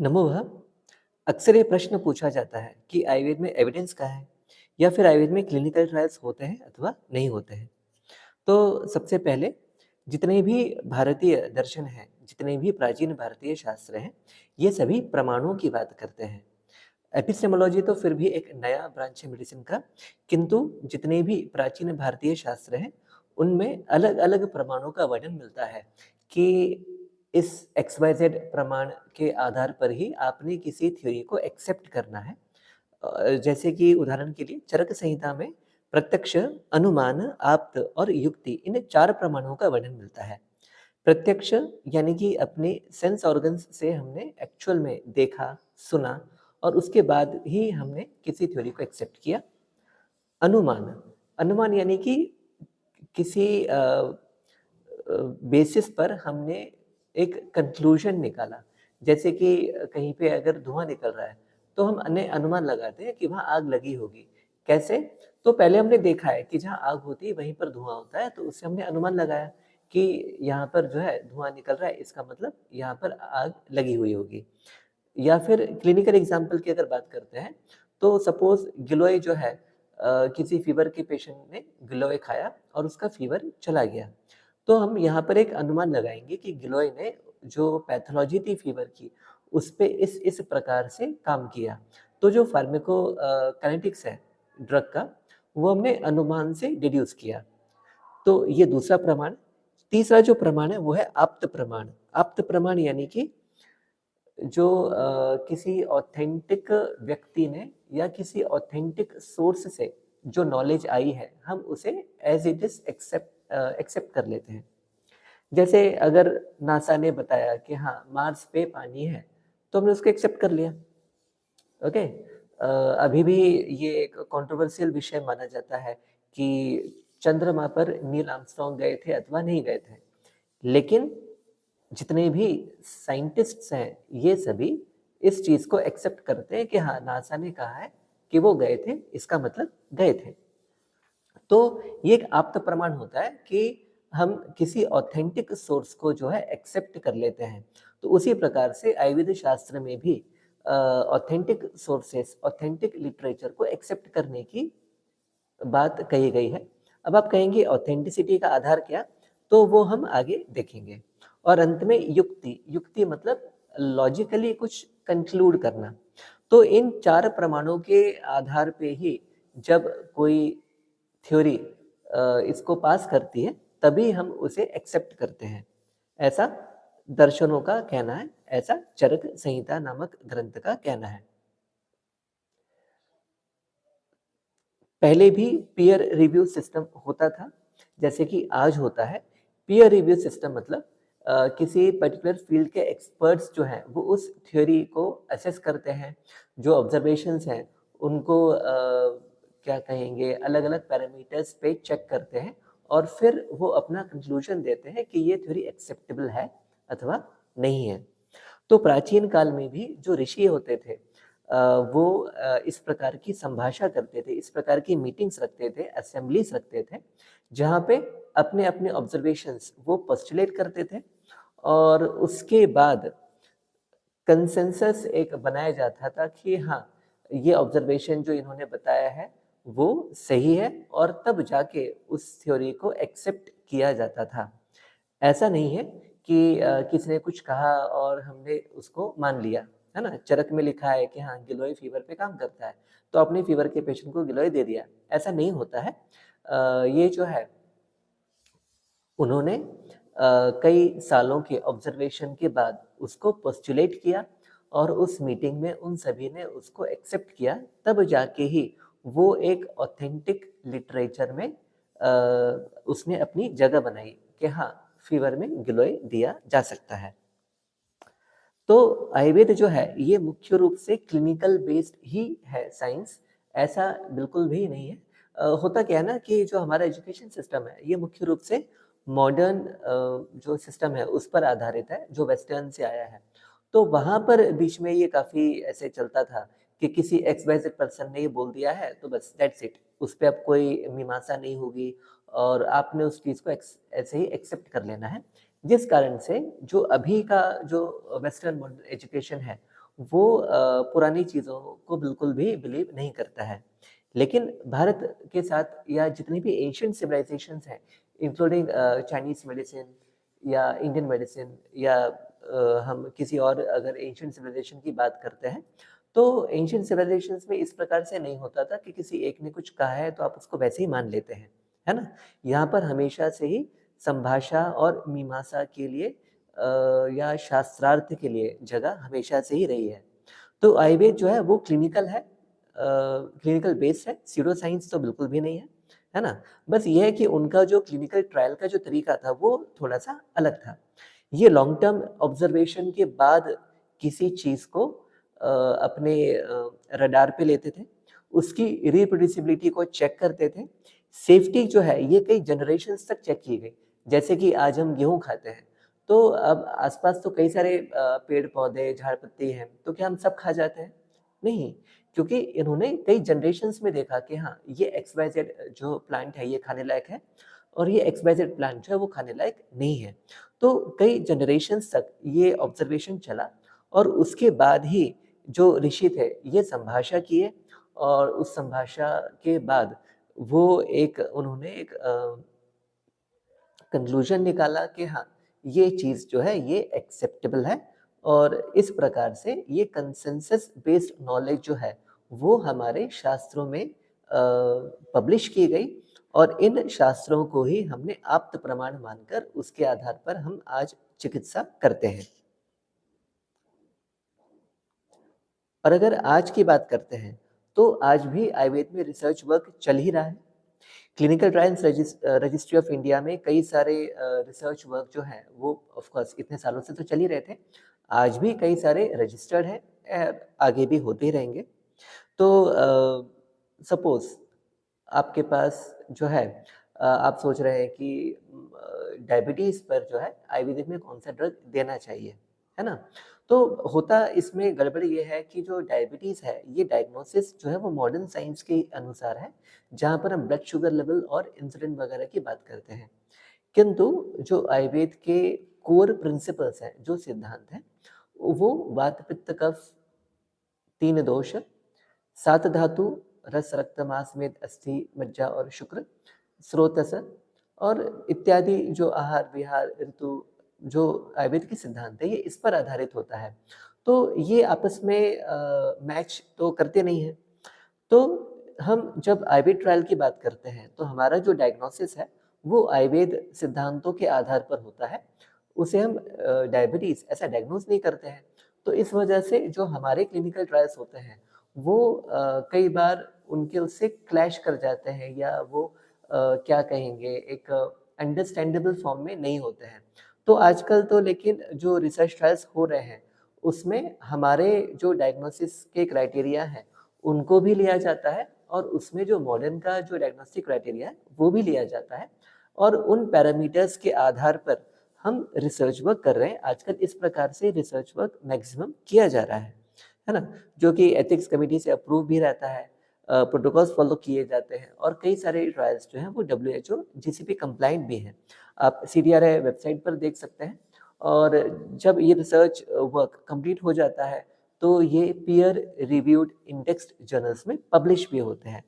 नमोह अक्सर ये प्रश्न पूछा जाता है कि आयुर्वेद में एविडेंस कहाँ है या फिर आयुर्वेद में क्लिनिकल ट्रायल्स होते हैं अथवा नहीं होते हैं। तो सबसे पहले जितने भी भारतीय दर्शन हैं, जितने भी प्राचीन भारतीय शास्त्र हैं, ये सभी प्रमाणों की बात करते हैं। एपिस्टेमोलॉजी तो फिर भी एक नया ब्रांच है मेडिसिन का, किंतु जितने भी प्राचीन भारतीय शास्त्र हैं, उनमें अलग-अलग प्रमाणों का वर्णन मिलता है कि इस XYZ प्रमाण के आधार पर ही आपने किसी थ्योरी को एक्सेप्ट करना है। जैसे कि उदाहरण के लिए चरक संहिता में प्रत्यक्ष, अनुमान, आप्त और युक्ति इन 4 प्रमाणों का वर्णन मिलता है। प्रत्यक्ष यानी कि अपने सेंस ऑर्गन्स से हमने एक्चुअल में देखा, सुना और उसके बाद ही हमने किसी थ्योरी को एक्सेप्ट किया। अनुमान, अनुमान यानी कि किसी बेसिस पर हमने एक कंक्लूजन निकाला। जैसे कि कहीं पे अगर धुआँ निकल रहा है, तो हम अनुमान लगाते हैं कि वहाँ आग लगी होगी। कैसे? तो पहले हमने देखा है कि जहाँ आग होती है वहीं पर धुआँ होता है, तो उससे हमने अनुमान लगाया कि यहाँ पर जो है धुआँ निकल रहा है, इसका मतलब यहाँ पर आग लगी हुई होगी। या फिर क्लिनिकल एग्ज़ाम्पल की अगर बात करते हैं, तो सपोज़ गिलोय जो है किसी फ़ीवर के पेशेंट ने गिलोय खाया और उसका फ़ीवर चला गया। तो हम यहाँ पर एक अनुमान लगाएँगे कि गिलोय ने जो पैथोलॉजी थी फ़ीवर की, उसपे इस प्रकार से काम किया। तो जो काइनेटिक्स है ड्रग का, वो हमने अनुमान से डिड्यूस किया। तो ये दूसरा प्रमाण। तीसरा जो प्रमाण है वो है आप्त प्रमाण। आप्त प्रमाण यानी कि जो किसी ऑथेंटिक व्यक्ति ने या किसी ऑथेंटिक सोर्स से जो नॉलेज आई है, हम उसे एज़ इट इज़ एक्सेप्ट कर लेते हैं। जैसे अगर नासा ने बताया कि हाँ, मार्स पे पानी है, तो हमने उसको एक्सेप्ट कर लिया। ओके? अभी भी ये एक कंट्रोवर्शियल विषय माना जाता है कि चंद्रमा पर नील आर्मस्ट्रांग गए थे अथवा नहीं गए थे। लेकिन जितने भी साइंटिस्ट्स हैं, ये सभी इस चीज़ को एक्सेप्ट करते हैं कि हाँ, नासा ने कहा है कि वो गए थे, इसका मतलब गए थे। तो ये एक आप्त प्रमाण होता है कि हम किसी ऑथेंटिक सोर्स को जो है एक्सेप्ट कर लेते हैं। तो उसी प्रकार से आयुर्वेद शास्त्र में भी ऑथेंटिक सोर्सेस, ऑथेंटिक लिटरेचर को एक्सेप्ट करने की बात कही गई है। अब आप कहेंगे ऑथेंटिसिटी का आधार क्या? तो वो हम आगे देखेंगे। और अंत में युक्ति, युक्ति मतलब लॉजिकली कुछ कंक्लूड करना। तो इन 4 प्रमाणों के आधार पे ही जब कोई थ्योरी इसको पास करती है, तभी हम उसे एक्सेप्ट करते हैं। ऐसा दर्शनों का कहना है, ऐसा चरक संहिता नामक ग्रंथ का कहना है। पहले भी पीयर रिव्यू सिस्टम होता था, जैसे कि आज होता है। पीयर रिव्यू सिस्टम मतलब किसी पर्टिकुलर फील्ड के एक्सपर्ट्स जो हैं, वो उस थ्योरी को असेस करते हैं। जो ऑब्जर्वेशंस हैं, उनको क्या कहेंगे, अलग-अलग पैरामीटर्स पे चेक करते हैं और फिर वो अपना कंक्लूजन देते हैं कि ये थ्योरी एक्सेप्टेबल है अथवा नहीं है। तो प्राचीन काल में भी जो ऋषि होते थे वो इस प्रकार की संभाषा करते थे, इस प्रकार की मीटिंग्स रखते थे, असेंबलीज रखते थे, जहाँ पे अपने-अपने ऑब्जर्वेशंस वो पोस्टुलेट करते थे और उसके बाद कंसेंसस एक बनाया जाता था कि हाँ, ये ऑब्जर्वेशन जो इन्होंने बताया है, वो सही है और तब जाके उस थ्योरी को एक्सेप्ट किया जाता था। ऐसा नहीं है कि किसी ने कुछ कहा और हमने उसको मान लिया, है ना? चरक में लिखा है कि हाँ, गिलोय फ़ीवर पे काम करता है, तो आपने फ़ीवर के पेशेंट को गिलोय दे दिया, ऐसा नहीं होता है। ये जो है उन्होंने कई सालों के ऑब्जर्वेशन के बाद उसको पोस्टुलेट किया और उस मीटिंग में उन सभी ने उसको एक्सेप्ट किया, तब जाके ही वो एक ऑथेंटिक लिटरेचर में उसने अपनी जगह बनाई कि हाँ, फ़ीवर में गिलोय दिया जा सकता है। तो आयुर्वेद जो है ये मुख्य रूप से क्लिनिकल बेस्ड ही है साइंस, ऐसा बिल्कुल भी नहीं है। होता क्या है ना कि जो हमारा एजुकेशन सिस्टम है ये मुख्य रूप से मॉडर्न जो सिस्टम है उस पर आधारित है, जो वेस्टर्न से आया है। तो वहाँ पर बीच में ये काफ़ी ऐसे चलता था कि किसी एक्स वाई ज़ेड पर्सन ने ये बोल दिया है तो बस दैट्स इट, उस पे अब कोई मीमांसा नहीं होगी और आपने उस चीज़ को ऐसे ही एक्सेप्ट कर लेना है। जिस कारण से जो अभी का जो वेस्टर्न मॉडर्न एजुकेशन है, वो पुरानी चीज़ों को बिल्कुल भी बिलीव नहीं करता है। लेकिन भारत के साथ या जितनी भी एशियन सिविलाइज़ेशंस हैं, इंक्लूडिंग चाइनीज़ मेडिसिन या इंडियन मेडिसिन या हम किसी और अगर एशियन सिविलाइज़ेशन की बात करते हैं, तो एशियन सिविलाइज़ेशंस में इस प्रकार से नहीं होता था कि किसी एक ने कुछ कहा है तो आप उसको वैसे ही मान लेते हैं, है ना? यहाँ पर हमेशा से ही संभाषा और मीमांसा के लिए या शास्त्रार्थ के लिए जगह हमेशा से ही रही है। तो आयुर्वेद जो है वो क्लिनिकल है, क्लिनिकल बेस्ड है, स्यूडो साइंस तो बिल्कुल भी नहीं है ना? बस ये है कि उनका जो क्लिनिकल ट्रायल का जो तरीका था वो थोड़ा-सा अलग था। ये लॉन्ग टर्म ऑब्जर्वेशन के बाद किसी चीज़ को अपने रडार पे लेते थे, उसकी रिप्रोड्यूसिबिलिटी को चेक करते थे। सेफ्टी जो है ये कई जनरेशंस तक चेक की गई। जैसे कि आज हम गेहूँ खाते हैं, तो अब आस-पास तो कई सारे पेड़-पौधे, झाड़-पत्ती हैं, तो क्या हम सब खा जाते हैं? नहीं, क्योंकि इन्होंने कई जनरेशंस में देखा कि हाँ, ये एक्स-वाई-ज़ेड जो प्लांट है, ये खाने लायक है और ये एक्स-वाई-ज़ेड प्लांट जो है, वो खाने लायक नहीं है। तो कई जनरेशंस तक ये ऑब्ज़र्वेशन चला और उसके बाद ही जो ऋषि थे, ये संभाषा किए और उस संभाषा के बाद वो एक उन्होंने एक कंक्लूजन निकाला कि हाँ, ये चीज़ जो है ये एक्सेप्टेबल है और इस प्रकार से ये कंसेंसस बेस्ड नॉलेज जो है वो हमारे शास्त्रों में पब्लिश की गई और इन शास्त्रों को ही हमने आप्त प्रमाण मानकर उसके आधार पर हम आज चिकित्सा करते हैं। और अगर आज की बात करते हैं, तो आज भी आयुर्वेद में रिसर्च वर्क चल ही रहा है। Clinical trials registry of India में कई सारे रिसर्च वर्क जो हैं वो ऑफ कोर्स इतने सालों से तो चल ही रहे थे। आज भी कई सारे रजिस्टर्ड हैं, आगे भी होते ही रहेंगे। तो सपोज़ आपके पास जो है आप सोच रहे हैं कि डायबिटीज़ पर जो है आयुर्वेदिक में कौन-सा ड्रग देना चाहिए, है ना? तो होता इसमें गड़बड़ ये है कि जो डायबिटीज़ है, ये डायग्नोसिस जो है वो मॉडर्न साइंस के अनुसार है, जहाँ पर हम ब्लड शुगर लेवल और इंसुलिन वगैरह की बात करते हैं। किंतु जो आयुर्वेद के कोर प्रिंसिपल्स हैं, जो सिद्धांत हैं, वो वात, पित्त, कफ, 3 दोष, 7 धातु, रस, रक्त, मांस, मेद, अस्थि, मज्जा और शुक्र, स्रोतस और इत्यादि जो आहार, विहार, ऋतु जो आयुर्वेद के सिद्धांत है, ये इस पर आधारित होता है। तो ये आपस में मैच तो करते नहीं हैं। तो हम जब आयुर्वेद ट्रायल की बात करते हैं, तो हमारा जो डायग्नोसिस है, वो आयुर्वेद सिद्धांतों के आधार पर होता है। उसे हम डायबिटीज़ ऐसा डायग्नोज़ नहीं करते हैं। तो इस वजह से जो हमारे क्लिनिकल ट्रायल्स होते हैं, वो कई बार उनके उससे क्लैश कर जाते हैं या वो क्या कहेंगे एक अंडरस्टैंडेबल फॉर्म में नहीं होते हैं। तो आजकल तो लेकिन जो रिसर्च ट्रायल्स हो रहे हैं, उसमें हमारे जो डायग्नोसिस के क्राइटेरिया हैं, उनको भी लिया जाता है और उसमें जो मॉडर्न का जो डायग्नोस्टिक क्राइटेरिया है, वो भी लिया जाता है और उन पैरामीटर्स के आधार पर हम रिसर्च वर्क कर रहे हैं। आजकल इस प्रकार से रिसर्च वर्क मैक्सिमम किया जा रहा है ना? जो कि एथिक्स कमिटी से अप्रूव भी रहता है, प्रोटोकॉल्स फॉलो किए जाते हैं और कई सारे ट्रायल्स जो हैं वो डब्ल्यूएचओ, जीसीपी कंप्लायंट भी हैं। आप सीडीआरआई वेबसाइट पर देख सकते हैं और जब ये रिसर्च वर्क कंप्लीट हो जाता है, तो ये पीयर रिव्यूड इंडेक्स्ड जर्नल्स में पब्लिश भी होते हैं।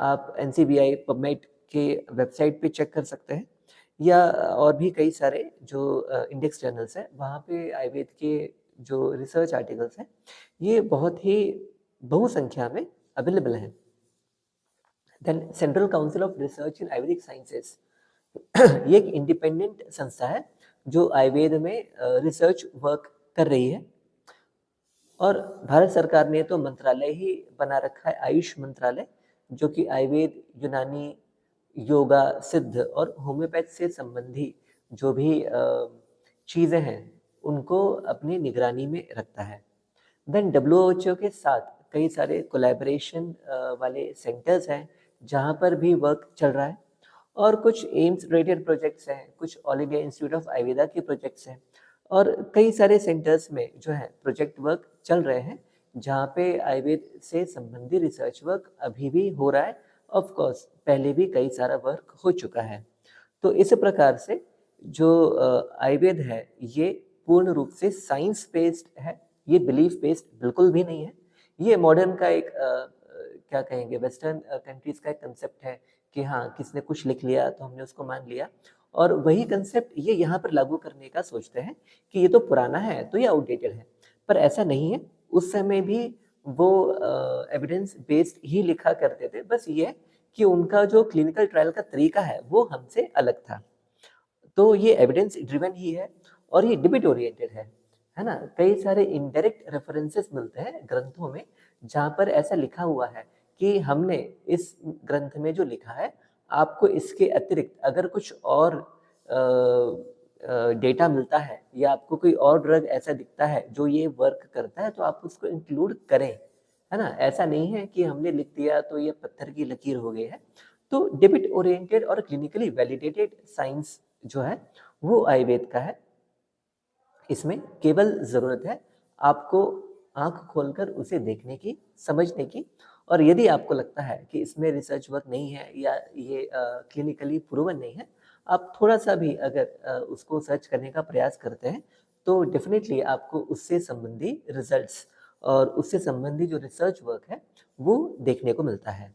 आप एनसीबीआई, पबमेड के वेबसाइट पे चेक कर सकते हैं या और भी कई सारे जो इंडेक्स जर्नल्स हैं, वहाँ पे आयुर्वेद के जो रिसर्च आर्टिकल्स हैं, ये बहुत ही बहुसंख्या में अवेलेबल हैं। Then central council of research in Ayurvedic sciences ये एक इंडिपेंडेंट संस्था है, जो आयुर्वेद में रिसर्च वर्क कर रही है और भारत सरकार ने तो मंत्रालय ही बना रखा है, आयुष मंत्रालय, जो कि आयुर्वेद, यूनानी, योगा, सिद्ध और होम्योपैथ से संबंधी जो भी चीज़ें हैं, उनको अपनी निगरानी में रखता है। देन डब्ल्यूएचओ के साथ कई सारे कोलैबोरेशन वाले सेंटर्स हैं, जहाँ पर भी वर्क चल रहा है और कुछ एम्स रिलेटेड प्रोजेक्ट्स हैं, कुछ all India institute of Ayurveda के प्रोजेक्ट्स हैं और कई सारे सेंटर्स में जो है प्रोजेक्ट वर्क चल रहे हैं, जहाँ पे आयुर्वेद से संबंधित रिसर्च वर्क अभी भी हो रहा है। ऑफ कोर्स पहले भी कई सारा वर्क हो चुका है। तो इस प्रकार से जो आयुर्वेद है, ये पूर्ण रूप से साइंस बेस्ड है ये बिलीफ बेस्ड बिल्कुल भी नहीं है। ये मॉडर्न का एक क्या कहेंगे वेस्टर्न कंट्रीज़ का एक कांसेप्ट है कि हाँ, किसने कुछ लिख लिया तो हमने उसको मान लिया और वही कांसेप्ट ये यहाँ पर लागू करने का सोचते हैं कि ये तो पुराना है, तो ये आउटडेटेड है। पर ऐसा नहीं है, उस समय भी वो एविडेंस बेस्ड ही लिखा करते थे, बस ये है कि उनका जो क्लिनिकल ट्रायल का तरीका है, वो हमसे अलग था। तो ये एविडेंस ड्रिवन ही है और ये डिबेट ओरिएंटेड है ना? कई सारे इनडायरेक्ट रेफरेंसेस मिलते हैं ग्रंथों में, जहाँ पर ऐसा लिखा हुआ है कि हमने इस ग्रंथ में जो लिखा है, आपको इसके अतिरिक्त अगर कुछ और डेटा मिलता है या आपको कोई और ड्रग ऐसा दिखता है जो ये वर्क करता है, तो आप उसको इंक्लूड करें, है ना? ऐसा नहीं है कि हमने लिख दिया तो ये पत्थर की लकीर हो गई है। तो डिबेट ओरिएंटेड और क्लिनिकली वैलिडेटेड साइंस जो है, वो आयुर्वेद का है। इसमें केवल ज़रूरत है आपको आँख खोलकर उसे देखने की, समझने की और यदि आपको लगता है कि इसमें रिसर्च वर्क नहीं है या ये क्लिनिकली प्रूवन नहीं है, आप थोड़ा-सा भी अगर उसको सर्च करने का प्रयास करते हैं, तो डेफ़िनिटली आपको उससे संबंधी रिज़ल्ट्स और उससे संबंधी जो रिसर्च वर्क है, वो देखने को मिलता है।